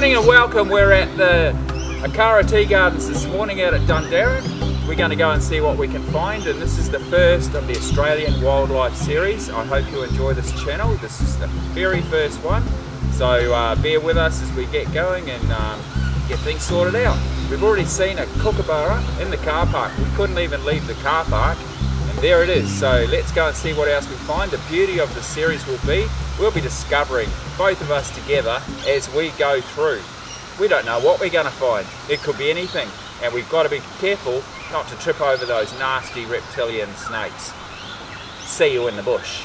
morning and welcome. We're at the Arkarra Tea Gardens this morning out at Dundarren. We're going to go and see what we can find, and this is the first of the Australian Wildlife series. I hope you enjoy this channel. This is the very first one, so bear with us as we get going and get things sorted out. We've already seen a kookaburra in the car park. We couldn't even leave the car park, and there it is. So let's go and see what else we find. The beauty of the series will be we'll be discovering, both of us together, as we go through. We don't know what we're going to find. It could be anything, and we've got to be careful not to trip over those nasty reptilian snakes. See you in the bush.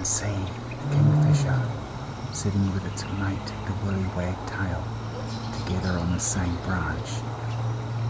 See the Kingfisher sitting with its mate, the Willy Wagtail, together on the same branch,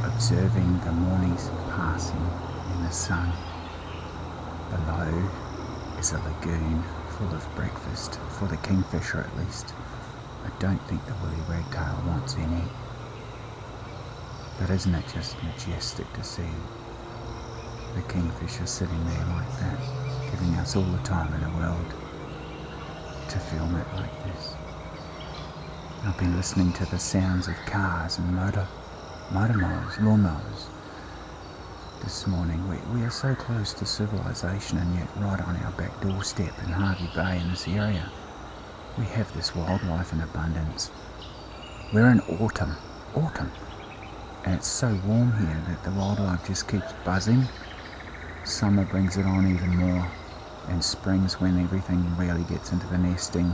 observing the morning's passing in the sun. Below is a lagoon full of breakfast, for the Kingfisher at least. I don't think the Willy Wagtail wants any. But isn't it just majestic to see the Kingfisher sitting there like that, giving us all the time in the world to film it like this. I've been listening to the sounds of cars and motormowers, lawnmowers this morning. We are so close to civilization, and yet right on our back doorstep in Hervey Bay in this area, we have this wildlife in abundance. We're in autumn, and it's so warm here that the wildlife just keeps buzzing. Summer brings it on even more, and spring's when everything really gets into the nesting.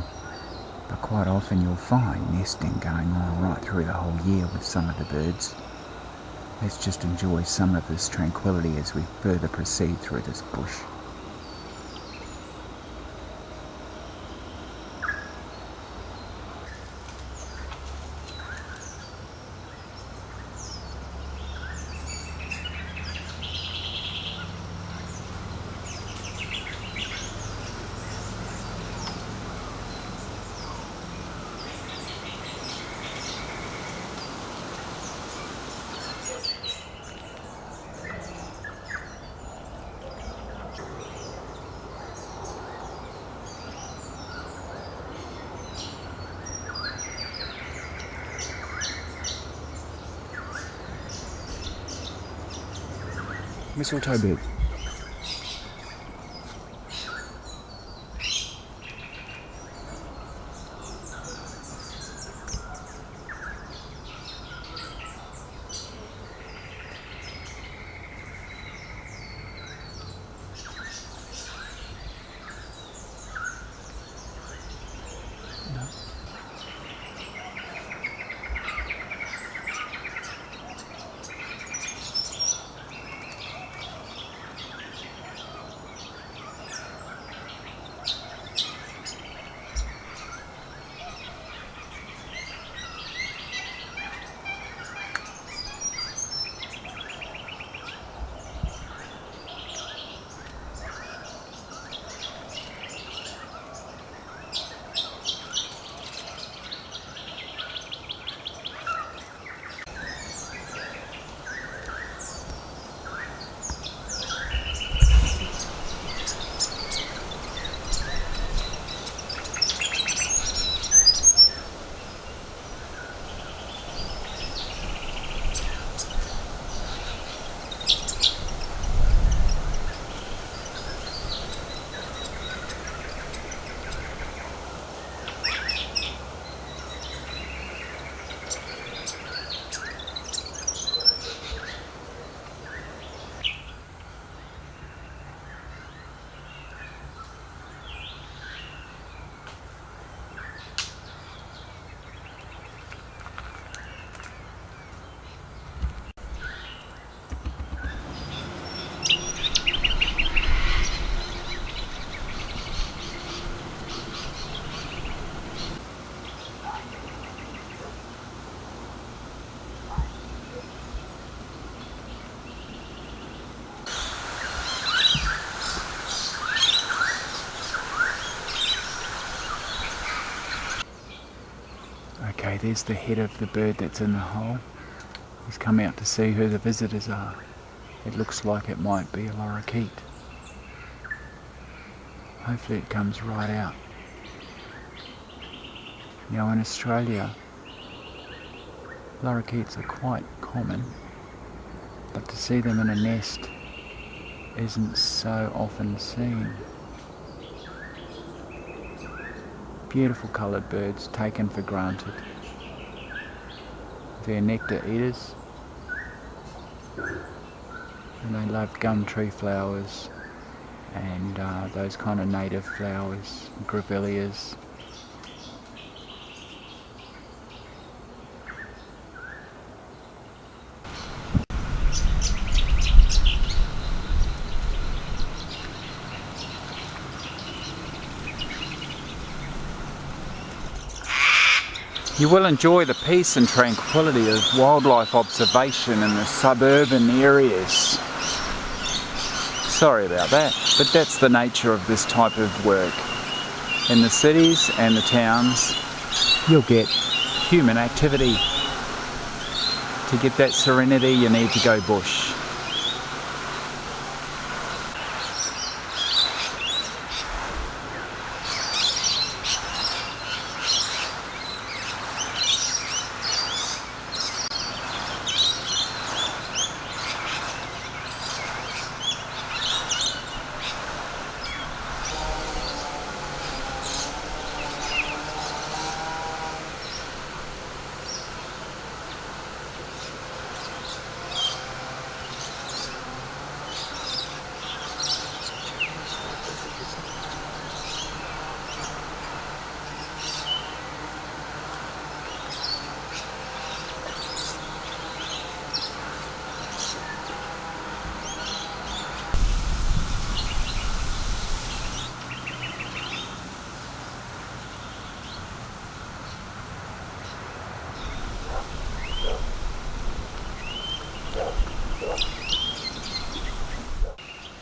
But quite often you'll find nesting going on right through the whole year with some of the birds. Let's just enjoy some of this tranquility as we further proceed through this bush. Mistletoebird. there's the head of the bird that's in the hole. He's come out to see who the visitors are. It looks like it might be a lorikeet. Hopefully it comes right out. Now in Australia, lorikeets are quite common, but to see them in a nest isn't so often seen. Beautiful coloured birds taken for granted. They're nectar eaters, and they love gum tree flowers and those kind of native flowers, grevilleas. You will enjoy the peace and tranquility of wildlife observation in the suburban areas. Sorry about that, but that's the nature of this type of work. In the cities and the towns, you'll get human activity. To get that serenity, you need to go bush.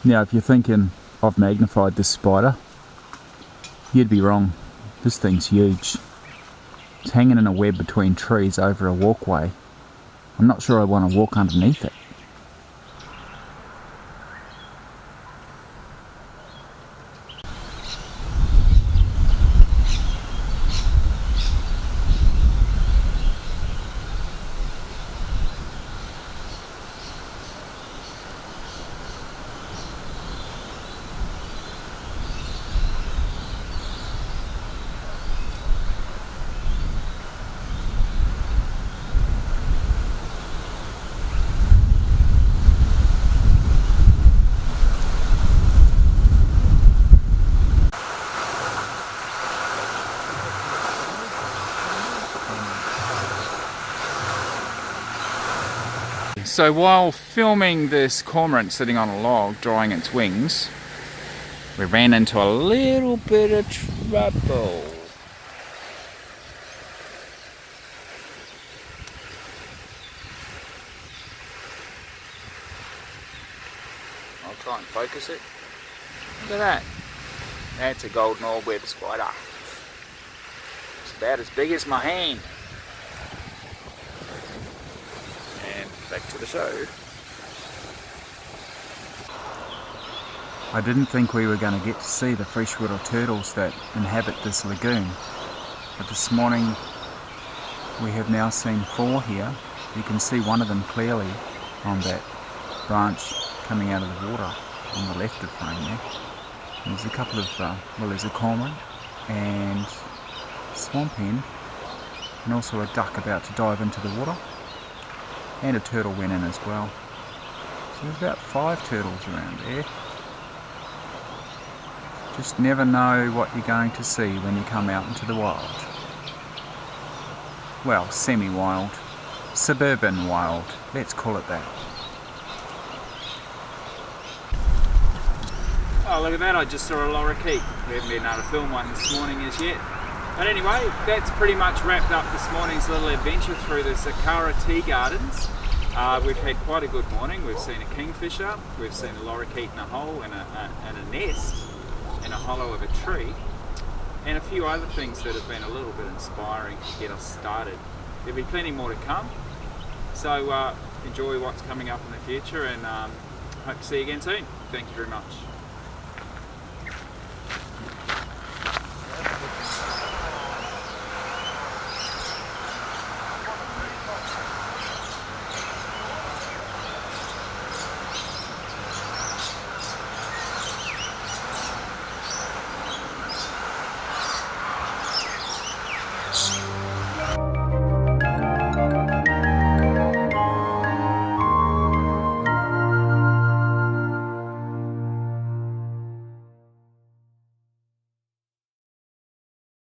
Now if you're thinking I've magnified this spider, you'd be wrong. This thing's huge. It's hanging in a web between trees over a walkway. I'm not sure I want to walk underneath it. So while filming this cormorant sitting on a log drying its wings, we ran into a little bit of trouble. I'll try and focus it. Look at that. That's a Golden-Orb Weaving Spider. It's about as big as my hand. Back to the show. I didn't think we were going to get to see the freshwater turtles that inhabit this lagoon, but this morning we have now seen 4 here. You can see one of them clearly on that branch coming out of the water on the left of frame there. And there's a couple of, well, there's a cormorant and swamp hen, and also a duck about to dive into the water. And a turtle went in as well. So there's about 5 turtles around there. Just never know what you're going to see when you come out into the wild. Well, semi-wild. Suburban wild. Let's call it that. Oh, look at that. I just saw a lorikeet. We haven't been able to film one this morning as yet. But anyway, that's pretty much wrapped up this morning's little adventure through the Arkarra Tea Gardens. We've had quite a good morning. We've seen a kingfisher, we've seen a lorikeet in a hole, in a nest, in a hollow of a tree. and a few other things that have been a little bit inspiring to get us started. There'll be plenty more to come, so enjoy what's coming up in the future, and hope to see you again soon. Thank you very much.